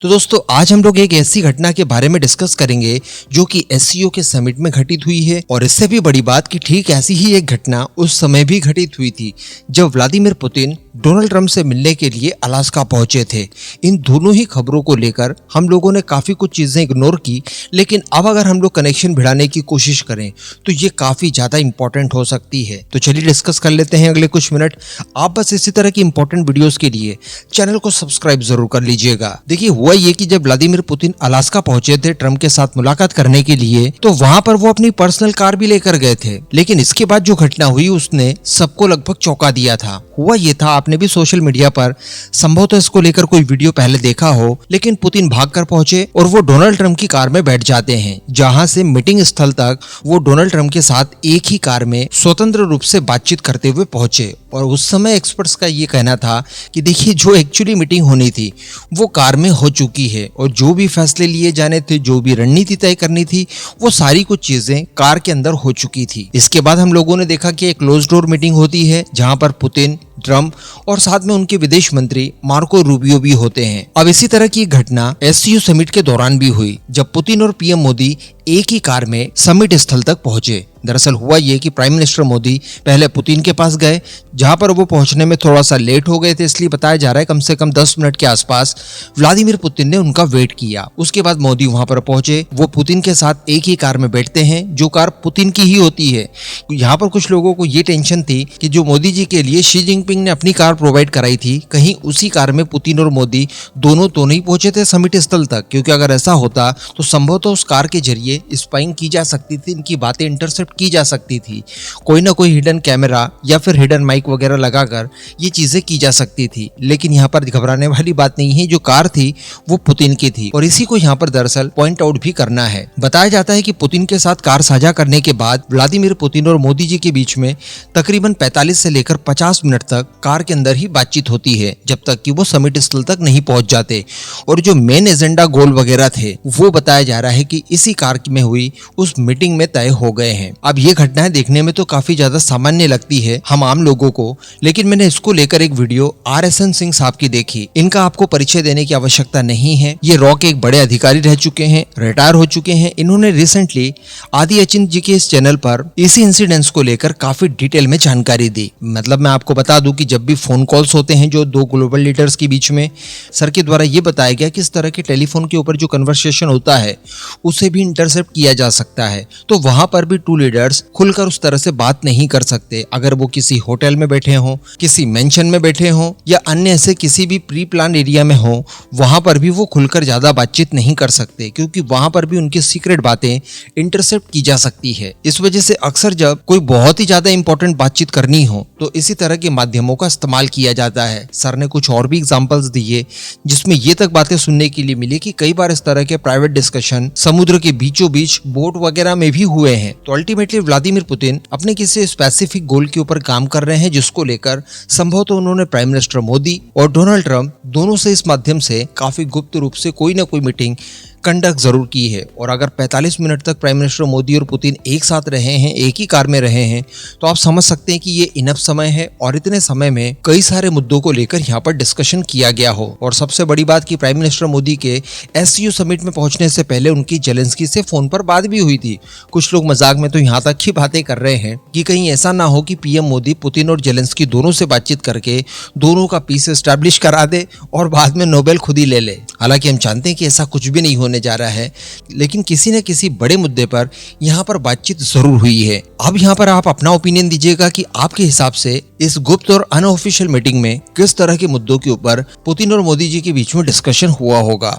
तो दोस्तों आज हम लोग एक ऐसी घटना के बारे में डिस्कस करेंगे जो कि एससीओ के समिट में घटित हुई है। और इससे भी बड़ी बात कि ठीक ऐसी ही एक घटना उस समय भी घटित हुई थी जब व्लादिमीर पुतिन डोनाल्ड ट्रंप से मिलने के लिए अलास्का पहुंचे थे। इन दोनों ही खबरों को लेकर हम लोगों ने काफी कुछ चीजें इग्नोर की, लेकिन अब अगर हम लोग कनेक्शन भिड़ाने की कोशिश करें तो ये काफी ज्यादा इंपॉर्टेंट हो सकती है। तो चलिए डिस्कस कर लेते हैं अगले कुछ मिनट। आप बस इसी तरह की इंपॉर्टेंट वीडियोस के लिए चैनल को सब्सक्राइब जरूर कर लीजिएगा। देखिए हुआ ये कि जब व्लादिमीर पुतिन अलास्का पहुंचे थे ट्रंप के साथ मुलाकात करने के लिए, तो वहां पर वो अपनी पर्सनल कार भी लेकर गए थे। लेकिन इसके बाद जो घटना हुई उसने सबको लगभग चौंका दिया था। हुआ ये था, आपने भी सोशल मीडिया पर संभवतः इसको लेकर कोई वीडियो पहले देखा हो, लेकिन पुतिन भागकर पहुंचे और वो डोनाल्ड ट्रंप की कार में बैठ जाते हैं। जहां से मीटिंग स्थल तक वो डोनाल्ड ट्रंप के साथ एक ही कार में स्वतंत्र रूप से बातचीत करते हुए पहुंचे। और उस समय एक्सपर्ट्स का ये कहना था कि देखिए जो एक्चुअली मीटिंग होनी थी वो कार में हो चुकी है और जो भी फैसले लिए जाने थे, जो भी रणनीति तय करनी थी, वो सारी कुछ चीजें कार के अंदर हो चुकी थी। इसके बाद हम लोगों ने देखा कि एक क्लोज डोर मीटिंग होती है जहां पर पुतिन, ट्रंप और साथ में उनके विदेश मंत्री मार्को रूबियो भी होते हैं। अब इसी तरह की घटना एससीओ समिट के दौरान भी हुई जब पुतिन और पीएम मोदी एक ही कार में समिट स्थल तक पहुंचे। दरअसल हुआ ये कि प्राइम मिनिस्टर मोदी पहले पुतिन के पास गए, जहां पर वो पहुंचने में थोड़ा सा लेट हो गए थे, इसलिए बताया जा रहा है कम से कम 10 मिनट के आसपास व्लादिमीर पुतिन ने उनका वेट किया। उसके बाद मोदी वहां पर पहुंचे। वो पुतिन के साथ एक ही कार में बैठते हैं जो कार पुतिन की ही होती है। यहाँ पर कुछ लोगों को ये टेंशन थी कि जो मोदी जी के लिए शी जिनपिंग ने अपनी कार प्रोवाइड कराई थी, कहीं उसी कार में पुतिन और मोदी दोनों तो नहीं पहुंचे थे समिट स्थल तक, क्योंकि अगर ऐसा होता तो संभवतः उस कार के जरिए स्पाइंग की जा सकती थी, इनकी बातें इंटरसेप्ट की जा सकती थी। कोई ना कोई हिडन कैमरा या फिर हिडन माइक वगैरह लगाकर ये चीजें की जा सकती थी। लेकिन यहाँ पर घबराने वाली बात नहीं है, जो कार थी वो पुतिन की थी और इसी को यहाँ पर दरअसल पॉइंट आउट भी करना है। बताया जाता है कि पुतिन के साथ कार साझा करने के बाद व्लादिमीर पुतिन और मोदी जी के बीच में तकरीबन 45 से लेकर 50 मिनट तक कार के अंदर ही बातचीत होती है, जब तक कि वो समिट स्थल तक नहीं पहुंच जाते। और जो मेन एजेंडा गोल वगैरह थे वो बताया जा रहा है कि इसी कार में हुई उस मीटिंग में तय हो गए हैं। अब ये घटनाएं देखने में तो काफी ज्यादा सामान्य लगती है हम आम लोगों को, लेकिन मैंने इसको लेकर एक वीडियो RSN सिंह साहब की देखी। इनका आपको परिचय देने की आवश्यकता नहीं है, ये रॉ के एक बड़े अधिकारी रह चुके हैं, रिटायर हो चुके हैं। इन्होंने रिसेंटली आदि अचिंत जी के इस चैनल पर इसी इंसिडेंट्स को लेकर काफी डिटेल में जानकारी दी। मतलब मैं आपको बता दूं कि जब भी फोन कॉल्स होते हैं जो दो ग्लोबल लीडर्स के बीच में, सर के द्वारा ये बताया गया कि इस तरह के टेलीफोन के ऊपर जो कन्वर्सेशन होता है उसे भी इंटरसेप्ट किया जा सकता है। तो वहां पर भी टू लीडर्स खुलकर उस तरह से बात नहीं कर सकते। अगर वो किसी होटल में बैठे हों, किसी मेंशन में बैठे हों या अन्य ऐसे किसी भी प्री प्लान एरिया में हो, वहां पर भी वो खुलकर ज्यादा बातचीत नहीं कर सकते, क्योंकि वहां पर भी उनकी सीक्रेट बातें इंटरसेप्ट की जा सकती है। इस वजह से अक्सर जब कोई बहुत ही ज्यादा इंपॉर्टेंट बातचीत करनी हो तो इसी तरह के माध्यमों का इस्तेमाल किया जाता है। सर ने कुछ और भी एग्जांपल्स दिए जिसमें ये तक बातें सुनने के लिए मिली कि कई बार इस तरह के प्राइवेट डिस्कशन समुद्र के बीचों बीच बोट वगैरह में भी हुए हैं। तो अल्टीमेटली व्लादिमीर पुतिन अपने किसी स्पेसिफिक गोल के ऊपर काम कर रहे हैं, जिसको लेकर संभवतः उन्होंने प्राइम मिनिस्टर मोदी और डोनाल्ड ट्रंप दोनों से इस माध्यम से काफी गुप्त रूप से कोई ना कोई मीटिंग कंडक्ट जरूर की है। और अगर 45 मिनट तक प्राइम मिनिस्टर मोदी और पुतिन एक साथ रहे हैं, एक ही कार में रहे हैं, तो आप समझ सकते हैं कि ये इनफ समय है और इतने समय में कई सारे मुद्दों को लेकर यहाँ पर डिस्कशन किया गया हो। और सबसे बड़ी बात कि प्राइम मिनिस्टर मोदी के एससीओ समिट में पहुंचने से पहले उनकी जेलेंस्की से फोन पर बात भी हुई थी। कुछ लोग मजाक में तो यहाँ तक ही बातें कर रहे हैं कि कहीं ऐसा ना हो कि पीएम मोदी पुतिन और जेलेंस्की दोनों से बातचीत करके दोनों का पीस एस्टैब्लिश करा दे और बाद में नोबेल खुद ही ले ले। हालांकि हम जानते हैं कि ऐसा कुछ भी नहीं होने जा रहा है, लेकिन किसी न किसी बड़े मुद्दे पर यहाँ पर बातचीत जरूर हुई है। अब यहाँ पर आप अपना ओपिनियन दीजिएगा कि आपके हिसाब से इस गुप्त और अनऑफिशियल मीटिंग में किस तरह के मुद्दों के ऊपर पुतिन और मोदी जी के बीच में डिस्कशन हुआ होगा।